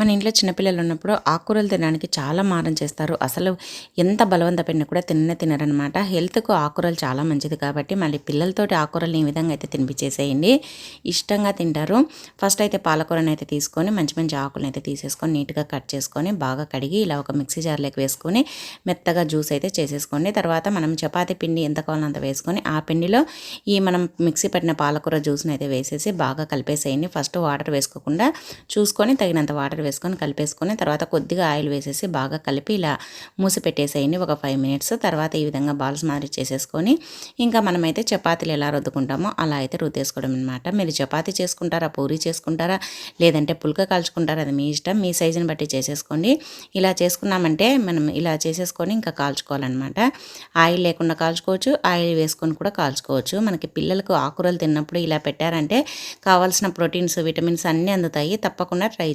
మన ఇంట్లో చిన్నపిల్లలు ఉన్నప్పుడు ఆకుకూరలు తినడానికి చాలా మారం చేస్తారు. అసలు ఎంత బలవంత పెట్టినా కూడా తినరనమాట. హెల్త్‌కు ఆకుకూరలు చాలా మంచిది కాబట్టి మళ్ళీ పిల్లలతోటి ఆకుకూరల్ని ఈ విధంగా అయితే తినిపించేసేయండి. ఇష్టంగా తింటారు. ఫస్ట్ అయితే పాలకూరని అయితే తీసుకొని మంచి మంచి ఆకులను అయితే తీసేసుకొని నీట్‌గా కట్ చేసుకొని బాగా కడిగి ఇలా ఒక మిక్సీ జార్‌లోకి వేసుకొని మెత్తగా జ్యూస్ అయితే చేసేసుకోండి. తర్వాత మనం చపాతీ పిండి ఎంత కావాలో అంత వేసుకొని ఆ పిండిలో ఈ మనం మిక్సీ పట్టిన పాలకూర జ్యూస్‌ని అయితే వేసేసి బాగా కలిపేసేయండి. ఫస్ట్ వాటర్ వేసుకోకుండా చూసుకొని తగినంత వాటర్ వేసుకొని కలిపేసుకొని తర్వాత కొద్దిగా ఆయిల్ వేసేసి బాగా కలిపి ఇలా మూసి పెట్టేసేయండి ఒక 5 మినిట్స్. తర్వాత ఈ విధంగా బాల్స్ మాదిరి చేసేసుకొని ఇంకా మనమైతే చపాతీలు ఎలా రుద్దుకుంటామో అలా అయితే రుద్దేసుకోవడం అనమాట. మీరు చపాతీ చేసుకుంటారా, పూరీ చేసుకుంటారా, లేదంటే పుల్క కాల్చుకుంటారా, అది మీ ఇష్టం. మీ సైజుని బట్టి చేసేసుకోండి. ఇలా చేసుకున్నామంటే మనం ఇలా చేసేసుకొని ఇంకా కాల్చుకోవాలన్నమాట. ఆయిల్ లేకుండా కాల్చుకోవచ్చు, ఆయిల్ వేసుకొని కూడా కాల్చుకోవచ్చు. మనకి పిల్లలకు ఆకుకూరలు తిన్నప్పుడు ఇలా పెట్టారంటే కావాల్సిన ప్రోటీన్స్, విటమిన్స్ అన్నీ అందుతాయి. తప్పకుండా ట్రై